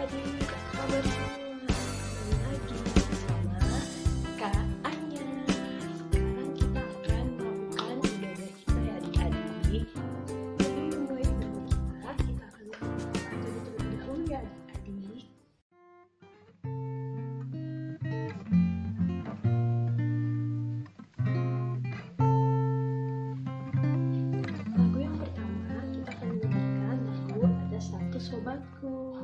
adik-adik, apa kabar semua? Kembali lagi bersama Kak Anya. Sekarang kita akan melakukan ibadah kita ya adik-adik. Sebelum memulai ibadah kita akan melakukan terlebih dahulu ya adik-adik. Lagu yang pertama kita akan menyanyikan lagu Ada Satu Sobatku.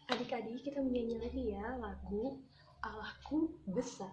Adik-adik, kita menyanyi lagi ya lagu Allahku Besar.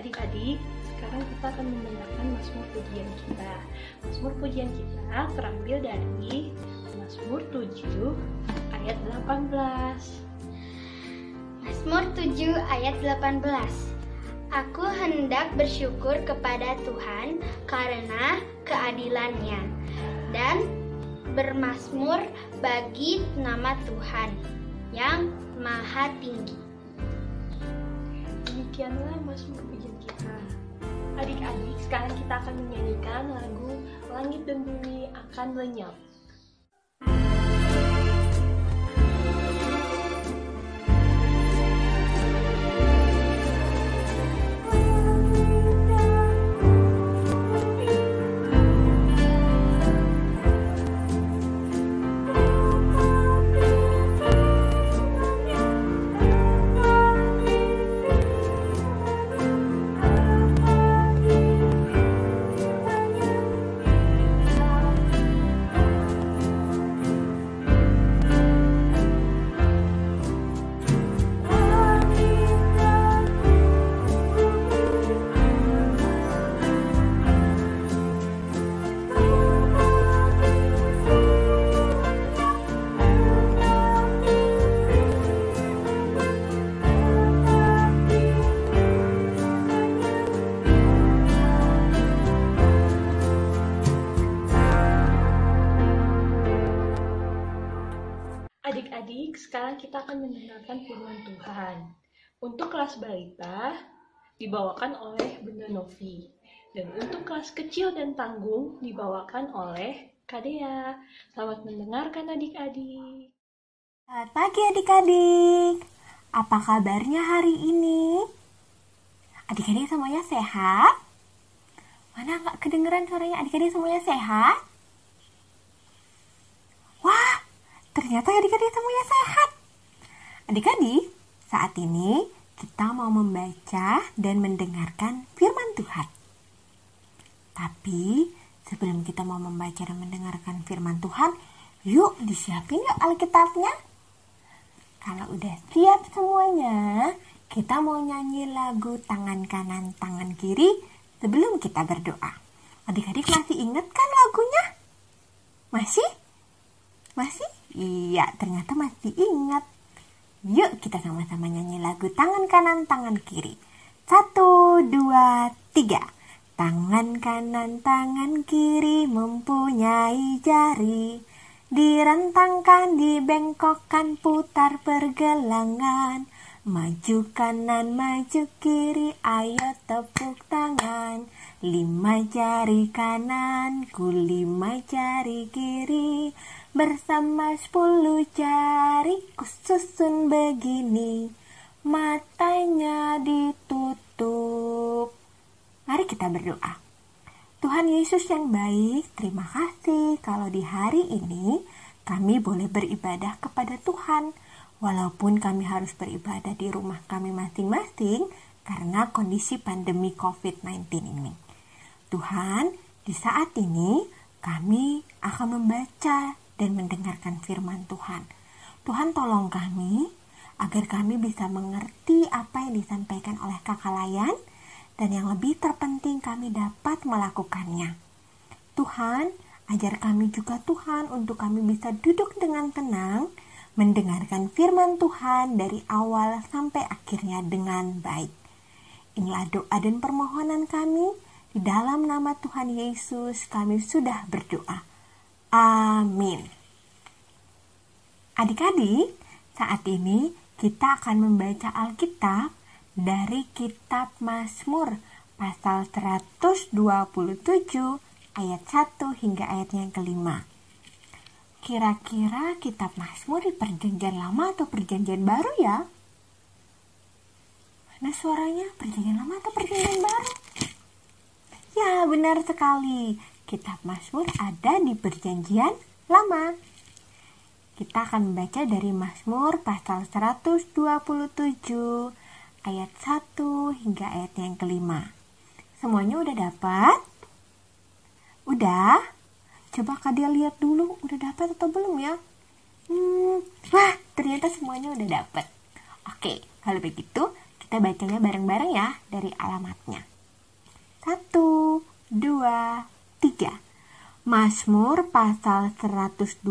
Adik-adik, sekarang kita akan mendengarkan Mazmur pujian kita. Mazmur pujian kita terambil dari Mazmur 7 ayat 18. Mazmur 7 ayat 18. Aku hendak bersyukur kepada Tuhan karena keadilan-Nya dan bermazmur bagi nama Tuhan yang maha tinggi. Demikianlah Mazmur pujian kita. Adik-adik, sekarang kita akan menyanyikan lagu Langit dan Bumi Akan Lenyap. Adik-adik, sekarang kita akan mendengarkan firman Tuhan. Untuk kelas balita, dibawakan oleh Bunda Novi. Dan untuk kelas kecil dan tanggung, dibawakan oleh Kak Dea. Selamat mendengarkan adik-adik. Selamat pagi adik-adik. Apa kabarnya hari ini? Adik-adik semuanya sehat? Mana nggak kedengeran suaranya? Adik-adik semuanya sehat? Wah, ternyata adik-adik semuanya sehat. Adik-adik, saat ini kita mau membaca dan mendengarkan firman Tuhan. Tapi sebelum kita mau membaca dan mendengarkan firman Tuhan, yuk disiapin yuk Alkitabnya. Kalau udah siap semuanya, kita mau nyanyi lagu tangan kanan, tangan kiri sebelum kita berdoa. Adik-adik masih ingat kan lagunya? Masih? Masih? Iya, ternyata masih ingat. Yuk kita sama-sama nyanyi lagu tangan kanan, tangan kiri. 1, 2, 3. Tangan kanan, tangan kiri mempunyai jari. Direntangkan, dibengkokkan, putar pergelangan. Maju kanan, maju kiri, ayo tepuk tangan. 5 jari kanan, ku 5 jari kiri. Bersama 10 jari, ku susun begini. Matanya ditutup. Mari kita berdoa. Tuhan Yesus yang baik, terima kasih kalau di hari ini kami boleh beribadah kepada Tuhan. Walaupun kami harus beribadah di rumah kami masing-masing karena kondisi pandemi COVID-19 ini. Tuhan, di saat ini kami akan membaca dan mendengarkan firman Tuhan. Tuhan tolong kami agar kami bisa mengerti apa yang disampaikan oleh Kakak Layan dan yang lebih terpenting kami dapat melakukannya. Tuhan, ajar kami juga Tuhan untuk kami bisa duduk dengan tenang mendengarkan firman Tuhan dari awal sampai akhirnya dengan baik. Inilah doa dan permohonan kami. Di dalam nama Tuhan Yesus kami sudah berdoa. Amin. Adik-adik, saat ini kita akan membaca Alkitab dari kitab Mazmur pasal 127 ayat 1 hingga ayat yang kelima. Kira-kira kitab Mazmur di perjanjian lama atau perjanjian baru ya? Mana suaranya? Perjanjian lama atau perjanjian baru? Ya, benar sekali. Kitab Mazmur ada di perjanjian lama. Kita akan membaca dari Mazmur pasal 127 ayat 1 hingga ayat yang kelima. Semuanya udah dapat? Udah? Coba Kak Dia lihat dulu, udah dapat atau belum ya? Wah, ternyata semuanya udah dapat. Oke, kalau begitu Kita bacanya bareng-bareng ya dari alamatnya. 1, 2, 3. Mazmur pasal 127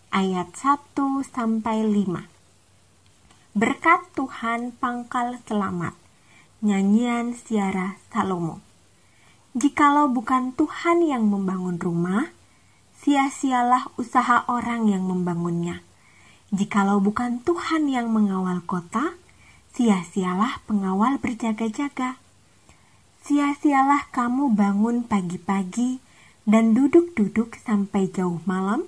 ayat 1 sampai 5. Berkat Tuhan pangkal selamat. Nyanyian Ziarah Salomo. Jikalau bukan Tuhan yang membangun rumah, sia-sialah usaha orang yang membangunnya. Jikalau bukan Tuhan yang mengawal kota, sia-sialah pengawal berjaga-jaga. Sia-sialah kamu bangun pagi-pagi dan duduk-duduk sampai jauh malam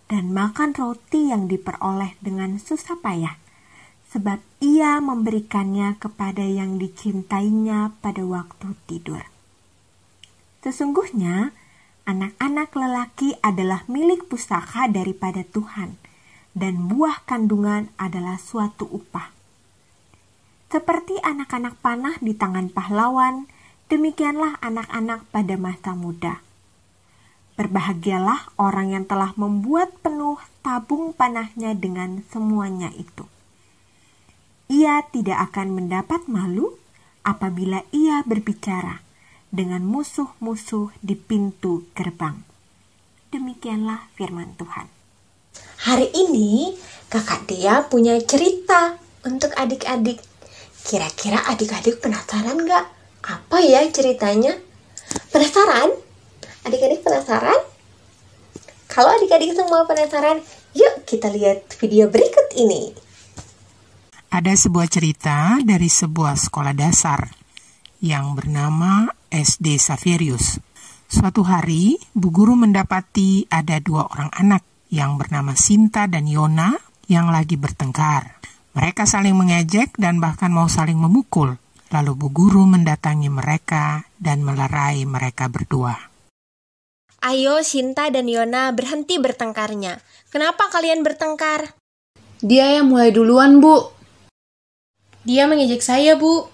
dan makan roti yang diperoleh dengan susah payah, sebab ia memberikannya kepada yang dicintainya pada waktu tidur. Sesungguhnya, anak-anak lelaki adalah milik pusaka daripada Tuhan, dan buah kandungan adalah suatu upah. Seperti anak-anak panah di tangan pahlawan, demikianlah anak-anak pada masa muda. Berbahagialah orang yang telah membuat penuh tabung panahnya dengan semuanya itu. Ia tidak akan mendapat malu apabila ia berbicara dengan musuh-musuh di pintu gerbang. Demikianlah firman Tuhan. Hari ini Kakak Dea punya cerita untuk adik-adik. Kira-kira adik-adik penasaran nggak? Apa ya ceritanya? Penasaran? Adik-adik penasaran? Kalau adik-adik semua penasaran, yuk kita lihat video berikut ini. Ada sebuah cerita dari sebuah sekolah dasar yang bernama SD Xaverius. Suatu hari, Bu Guru mendapati ada 2 orang anak yang bernama Sinta dan Yona yang lagi bertengkar. Mereka saling mengejek dan bahkan mau saling memukul. Lalu Bu Guru mendatangi mereka dan melerai mereka berdua. Ayo Sinta dan Yona berhenti bertengkarnya. Kenapa kalian bertengkar? Dia yang mulai duluan, Bu. Dia mengejek saya, Bu.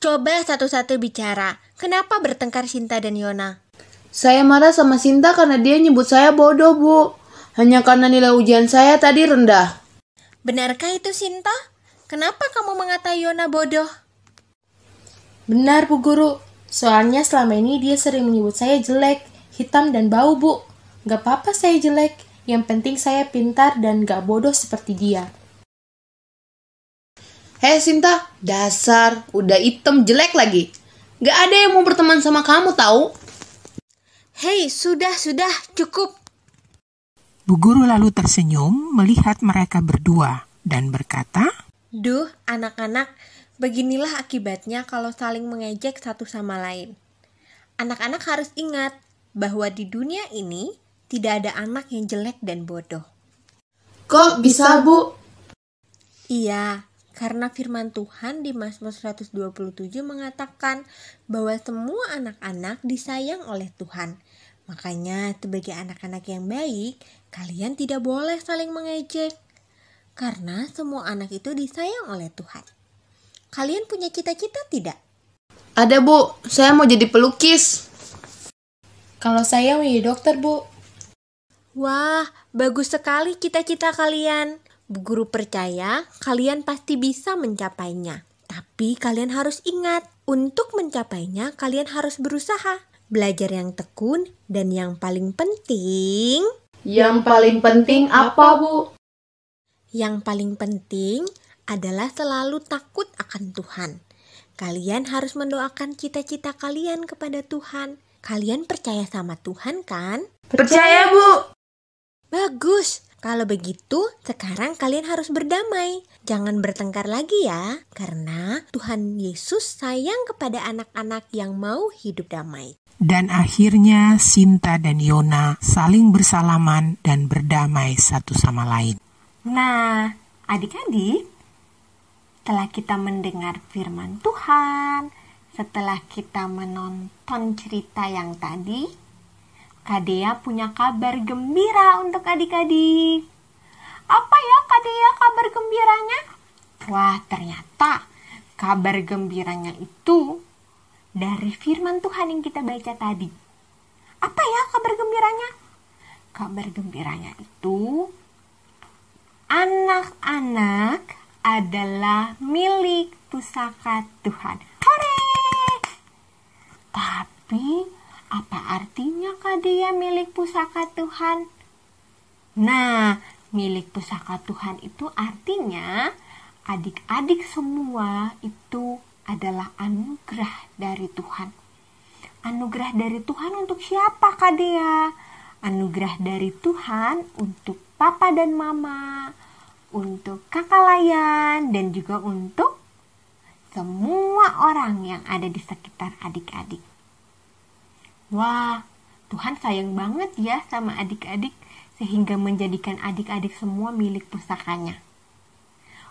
Coba satu-satu bicara. Kenapa bertengkar Sinta dan Yona? Saya marah sama Sinta karena dia nyebut saya bodoh, Bu. Hanya karena nilai ujian saya tadi rendah. Benarkah itu Sinta? Kenapa kamu mengatai Yona bodoh? Benar, Bu Guru. Soalnya selama ini dia sering menyebut saya jelek, hitam dan bau, Bu. Gak apa-apa saya jelek. Yang penting saya pintar dan gak bodoh seperti dia. Hei Sinta, dasar, udah hitam jelek lagi. Gak ada yang mau berteman sama kamu tahu? Hei, sudah, cukup. Bu Guru lalu tersenyum melihat mereka berdua dan berkata, Duh, anak-anak, beginilah akibatnya kalau saling mengejek satu sama lain. Anak-anak harus ingat bahwa di dunia ini tidak ada anak yang jelek dan bodoh. Kok bisa, Bu? Iya, karena firman Tuhan di Mazmur 127 mengatakan bahwa semua anak-anak disayang oleh Tuhan. Makanya sebagai anak-anak yang baik, kalian tidak boleh saling mengejek. Karena semua anak itu disayang oleh Tuhan. Kalian punya cita-cita tidak? Ada, Bu. Saya mau jadi pelukis. Kalau saya mau jadi dokter, Bu. Wah, bagus sekali cita-cita kalian. Bu Guru percaya kalian pasti bisa mencapainya. Tapi kalian harus ingat, untuk mencapainya kalian harus berusaha. Belajar yang tekun dan yang paling penting... Yang paling penting apa, Bu? Yang paling penting adalah selalu takut akan Tuhan. Kalian harus mendoakan cita-cita kalian kepada Tuhan. Kalian percaya sama Tuhan kan? Percaya, Bu. Bagus. Kalau begitu, sekarang kalian harus berdamai. Jangan bertengkar lagi ya, karena Tuhan Yesus sayang kepada anak-anak yang mau hidup damai. Dan akhirnya Sinta dan Yona saling bersalaman dan berdamai satu sama lain. Nah, adik-adik, setelah kita mendengar firman Tuhan, setelah kita menonton cerita yang tadi, Kak Dea punya kabar gembira untuk adik-adik. Apa ya Kak Dea kabar gembiranya? Wah, ternyata kabar gembiranya itu dari firman Tuhan yang kita baca tadi. Apa ya kabar gembiranya? Kabar gembiranya itu anak-anak adalah milik pusaka Tuhan. Hore! Tapi apa artinya Kak Dea milik pusaka Tuhan? Nah, milik pusaka Tuhan itu artinya adik-adik semua itu adalah anugerah dari Tuhan. Anugerah dari Tuhan untuk siapa Kak Dea? Anugerah dari Tuhan untuk papa dan mama, untuk kakak Layan, dan juga untuk semua orang yang ada di sekitar adik-adik. Wah, Tuhan sayang banget ya sama adik-adik, sehingga menjadikan adik-adik semua milik pusakanya.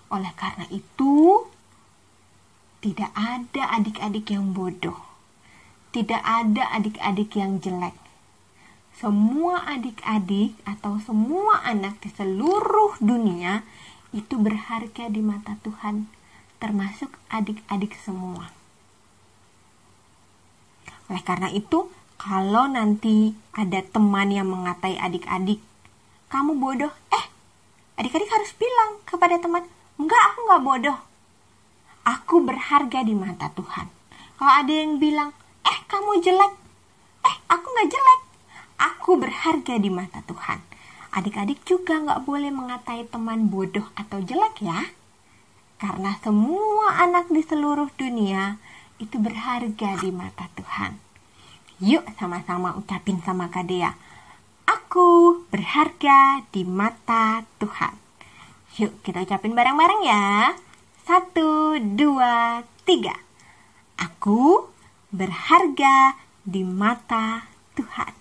Oleh karena itu, tidak ada adik-adik yang bodoh. Tidak ada adik-adik yang jelek. Semua adik-adik atau semua anak di seluruh dunia itu berharga di mata Tuhan, termasuk adik-adik semua. Oleh karena itu, kalau nanti ada teman yang mengatai adik-adik, kamu bodoh, adik-adik harus bilang kepada teman, enggak, aku enggak bodoh. Aku berharga di mata Tuhan. Kalau ada yang bilang, kamu jelek, aku enggak jelek. Aku berharga di mata Tuhan. Adik-adik juga enggak boleh mengatai teman bodoh atau jelek ya. Karena semua anak di seluruh dunia itu berharga di mata Tuhan. Yuk sama-sama ucapin sama Kak Dea. Aku berharga di mata Tuhan. Yuk kita ucapin bareng-bareng ya. 1, 2, 3. Aku berharga di mata Tuhan.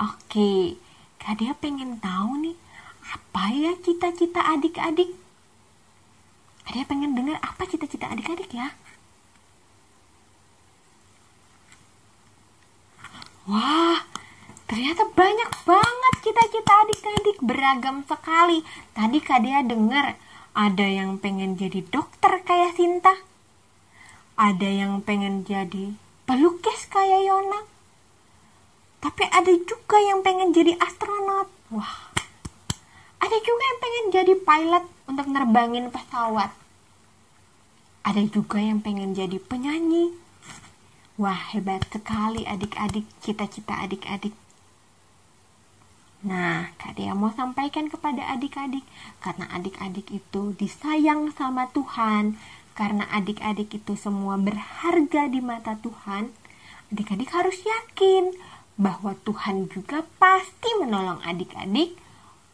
Oke, Kak Dea pengen tahu nih, apa ya cita-cita adik-adik? Kak Dea pengen dengar apa cita-cita adik-adik ya? Wah, ternyata banyak banget cita-cita adik-adik, beragam sekali. Tadi Kak Dea dengar ada yang pengen jadi dokter kayak Sinta. Ada yang pengen jadi pelukis kayak Yona. Tapi ada juga yang pengen jadi astronot. Wah, ada juga yang pengen jadi pilot untuk nerbangin pesawat. Ada juga yang pengen jadi penyanyi. Wah, hebat sekali adik-adik, cita-cita adik-adik. Nah, Kak Dea mau sampaikan kepada adik-adik, karena adik-adik itu disayang sama Tuhan, karena adik-adik itu semua berharga di mata Tuhan, adik-adik harus yakin bahwa Tuhan juga pasti menolong adik-adik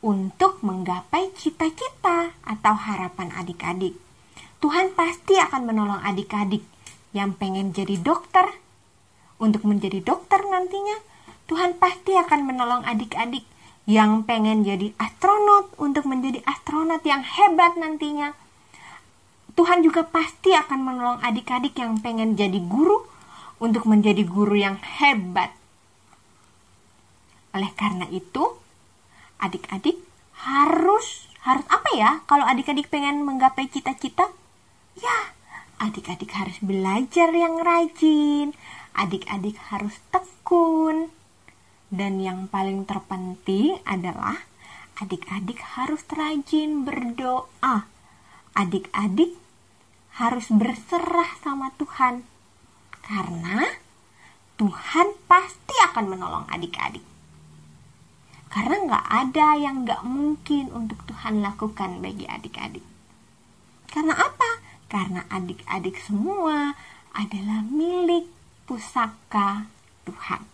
untuk menggapai cita-cita atau harapan adik-adik. Tuhan pasti akan menolong adik-adik yang pengen jadi dokter, untuk menjadi dokter nantinya. Tuhan pasti akan menolong adik-adik yang pengen jadi astronot, untuk menjadi astronot yang hebat nantinya. Tuhan juga pasti akan menolong adik-adik yang pengen jadi guru, untuk menjadi guru yang hebat. Oleh karena itu, adik-adik harus apa ya kalau adik-adik pengen menggapai cita-cita? Ya, adik-adik harus belajar yang rajin, adik-adik harus tekun, dan yang paling terpenting adalah adik-adik harus rajin berdoa. Adik-adik harus berserah sama Tuhan, karena Tuhan pasti akan menolong adik-adik. Karena nggak ada yang nggak mungkin untuk Tuhan lakukan bagi adik-adik. Karena apa? Karena adik-adik semua adalah milik pusaka Tuhan.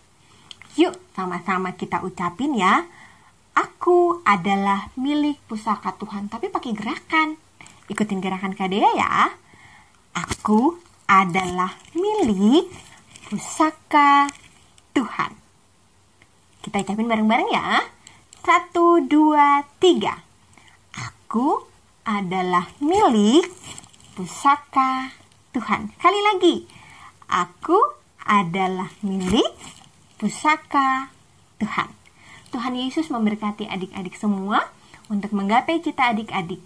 Yuk sama-sama kita ucapin ya. Aku adalah milik pusaka Tuhan. Tapi pakai gerakan. Ikutin gerakan Kak Dea ya. Aku adalah milik pusaka Tuhan. Kita ucapin bareng-bareng ya. 1, 2, 3. Aku adalah milik pusaka Tuhan. Kali lagi. Aku adalah milik pusaka Tuhan. Tuhan Yesus memberkati adik-adik semua untuk menggapai cita adik-adik.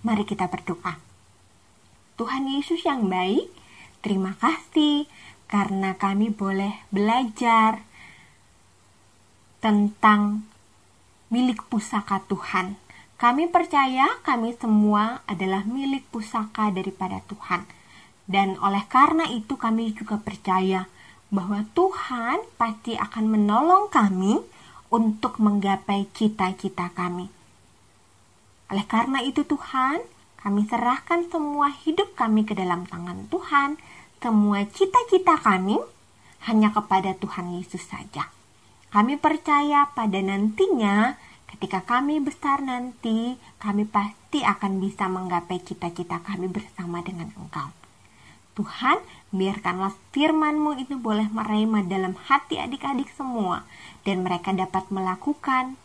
Mari kita berdoa. Tuhan Yesus yang baik, terima kasih karena kami boleh belajar tentang milik pusaka Tuhan. Kami percaya kami semua adalah milik pusaka daripada Tuhan. Dan oleh karena itu kami juga percaya bahwa Tuhan pasti akan menolong kami untuk menggapai cita-cita kami. Oleh karena itu Tuhan, kami serahkan semua hidup kami ke dalam tangan Tuhan. Semua cita-cita kami hanya kepada Tuhan Yesus saja. Kami percaya pada nantinya, ketika kami besar nanti, kami pasti akan bisa menggapai cita-cita kami bersama dengan Engkau. Tuhan, biarkanlah firman-Mu itu boleh merema dalam hati adik-adik semua, dan mereka dapat melakukan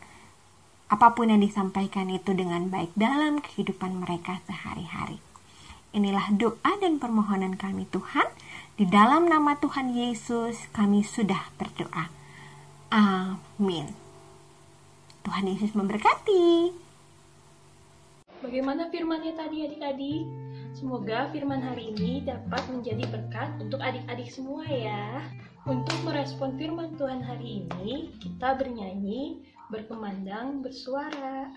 apapun yang disampaikan itu dengan baik dalam kehidupan mereka sehari-hari. Inilah doa dan permohonan kami Tuhan. Di dalam nama Tuhan Yesus kami sudah berdoa. Amin. Tuhan Yesus memberkati. Bagaimana firman-Nya tadi adik-adik? Semoga firman hari ini dapat menjadi berkat untuk adik-adik semua ya. Untuk merespon firman Tuhan hari ini, kita bernyanyi, berkumandang, bersuara.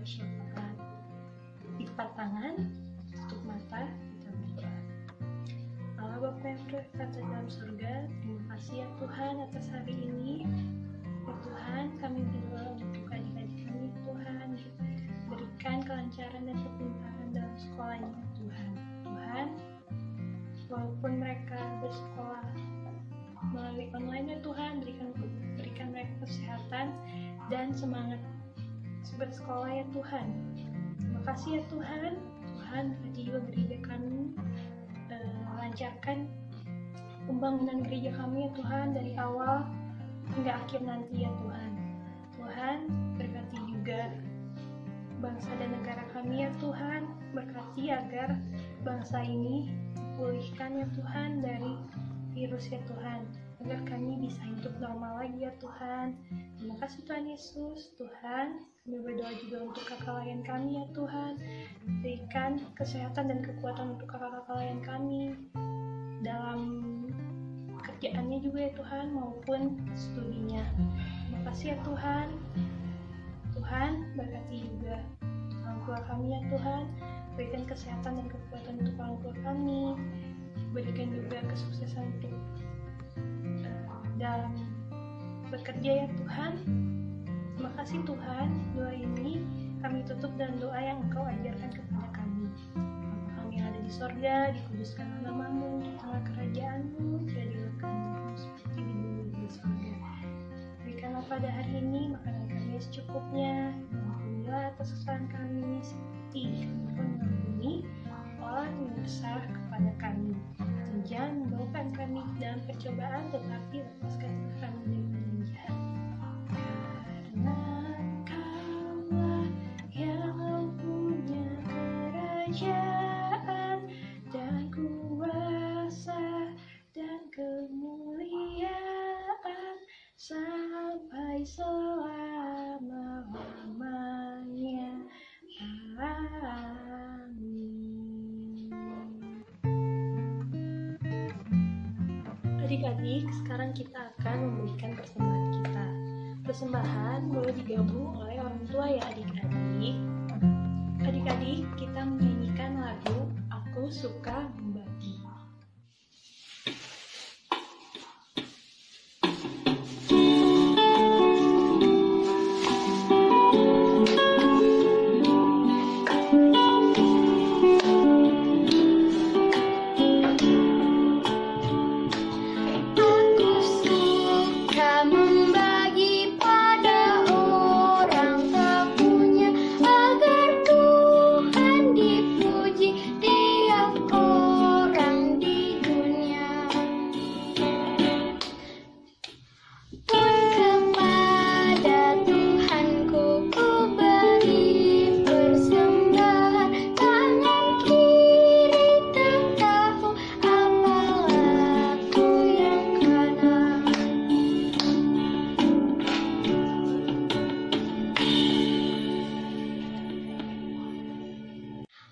syafaat. Lipat tangan, tutup mata, kita berdoa. Allah Bapa yang berkata dalam surga, terima kasih ya Tuhan atas hari ini. Ya Tuhan, kami berdoa untuk adik-adik kami, Tuhan, berikan kelancaran dan kepintaran dalam sekolahnya, Tuhan. Tuhan, walaupun mereka bersekolah melalui online ya Tuhan, berikan mereka kesehatan dan semangat bersekolah ya Tuhan. Terima kasih ya Tuhan. Tuhan, berkati juga gereja kami, lancarkan pembangunan gereja kami ya Tuhan, dari awal hingga akhir nanti ya Tuhan. Tuhan, berkati juga bangsa dan negara kami ya Tuhan, berkati agar bangsa ini dipulihkan ya Tuhan dari virus ya Tuhan, agar kami bisa hidup normal lagi ya Tuhan. Terima kasih Tuhan Yesus. Tuhan, kami berdoa juga untuk kakak layan kami ya Tuhan, berikan kesehatan dan kekuatan untuk kakak-kakak layan kami dalam kerjaannya juga ya Tuhan, maupun studinya. Terima kasih ya Tuhan. Tuhan, berkati juga orang tua kami ya Tuhan, berikan kesehatan dan kekuatan untuk orang tua kami, berikan juga kesuksesan untuk dalam bekerja ya Tuhan. Terima kasih Tuhan. Doa ini kami tutup dengan doa yang Engkau ajarkan kepada kami. Bapa kami yang ada di sorga, dikuduskanlah nama-Mu, datanglah kerajaan-Mu, jadilah kehendakmu seperti di bumi dan di sorga. Berikanlah pada hari ini makanan kami yang secukupnya, ampunilah atas kesalahan kami seperti kami pun mengampuni orang yang bersalah kepada kami. Dan jangan membawakan kami dalam percobaan, tetapi lepaskan kami dari yang jahat. Karena Engkaulah yang punya kerajaan dan kuasa dan kemuliaan sampai selamanya. Adik-adik, sekarang kita akan memberikan persembahan kita. Persembahan boleh digabung oleh orang tua ya adik-adik. Adik-adik, kita menyanyikan lagu Aku Suka Membagi.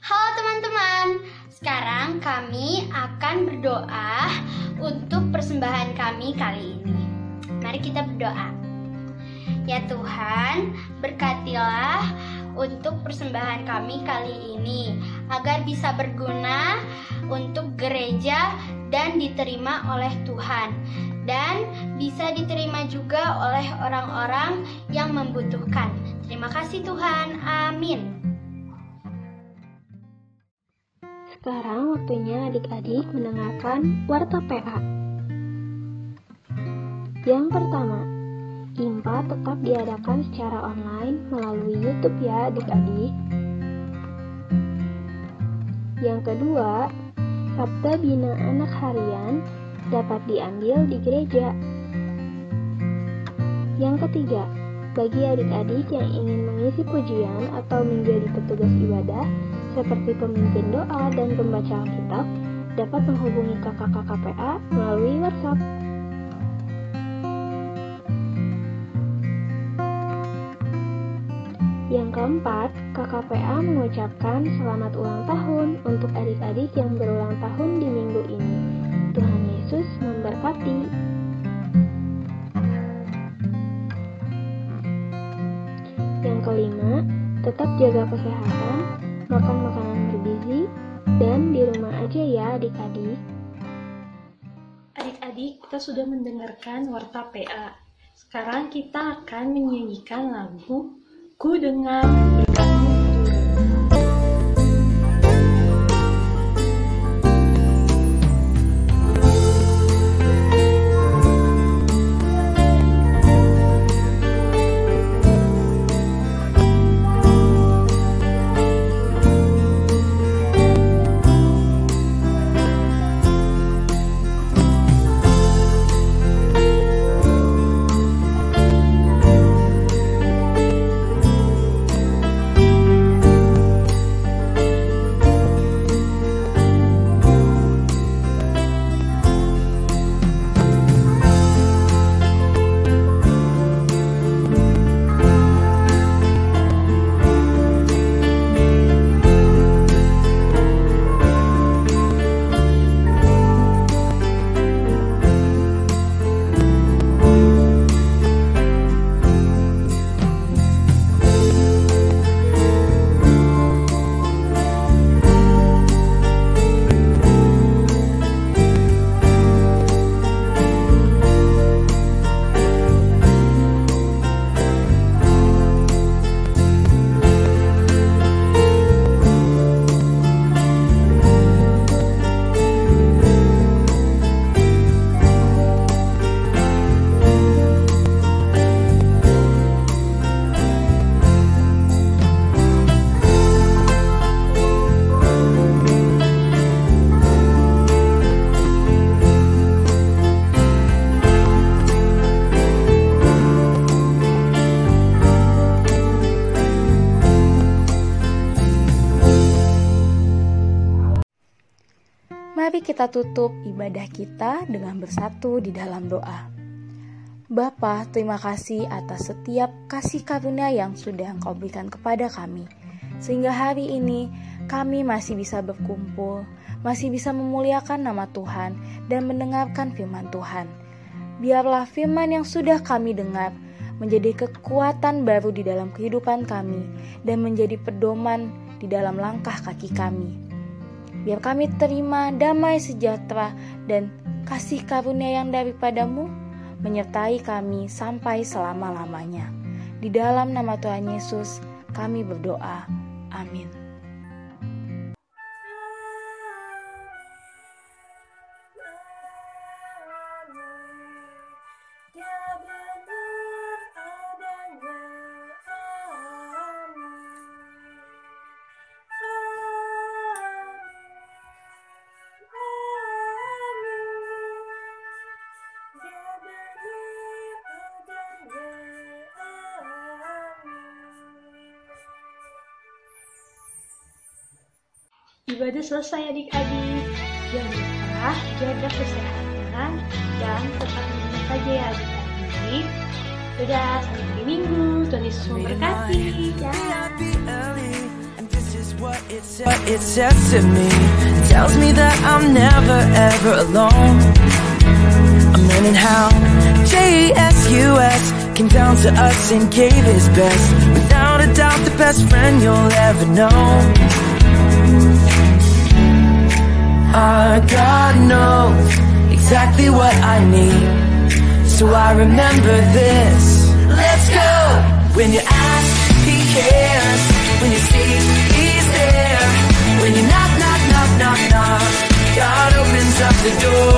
Halo teman-teman, sekarang kami akan berdoa untuk persembahan kami kali ini. Mari kita berdoa. Ya Tuhan, berkatilah untuk persembahan kami kali ini, agar bisa berguna untuk gereja dan diterima oleh Tuhan, dan bisa diterima juga oleh orang-orang yang membutuhkan. Terima kasih Tuhan, amin. Sekarang waktunya adik-adik mendengarkan Warta PA. Yang pertama, IMPA tetap diadakan secara online melalui YouTube ya adik-adik. Yang kedua, Sabda Bina Anak Harian dapat diambil di gereja. Yang ketiga, bagi adik-adik yang ingin mengisi pujian atau menjadi petugas ibadah seperti pemimpin doa dan pembaca Alkitab, dapat menghubungi kakak-kakak PA melalui WhatsApp. Yang keempat, kakak PA mengucapkan selamat ulang tahun untuk adik-adik yang berulang tahun di minggu ini. Tuhan Yesus memberkati. Yang kelima, tetap jaga kesehatan, makan makanan bergizi, dan di rumah aja ya adik-adik. Adik-adik, kita sudah mendengarkan Warta PA. Sekarang kita akan menyanyikan lagu Ku Dengar Berkat-Mu Turun. Mari kita tutup ibadah kita dengan bersatu di dalam doa. Bapa, terima kasih atas setiap kasih karunia yang sudah Engkau berikan kepada kami. Sehingga hari ini kami masih bisa berkumpul, masih bisa memuliakan nama Tuhan dan mendengarkan firman Tuhan. Biarlah firman yang sudah kami dengar menjadi kekuatan baru di dalam kehidupan kami dan menjadi pedoman di dalam langkah kaki kami. Biar kami terima damai sejahtera dan kasih karunia yang daripadamu menyertai kami sampai selama-lamanya. Di dalam nama Tuhan Yesus kami berdoa. Amin. Ibadah selesai adik-adik. Jangan lupa jaga kesehatan dan tetap minum saja ya adik-adik. Dadah, sampai hari Minggu. Tuhan Yesus memberkati. What it says to me tells me that I'm never ever alone. I'm learning how Jesus came down to us and gave his best. Without a doubt, the best friend you'll ever know. Our God knows exactly what I need, so I remember this. Let's go! When you ask, he cares. When you seek, he's there. When you knock, knock, knock, knock, knock, God opens up the door.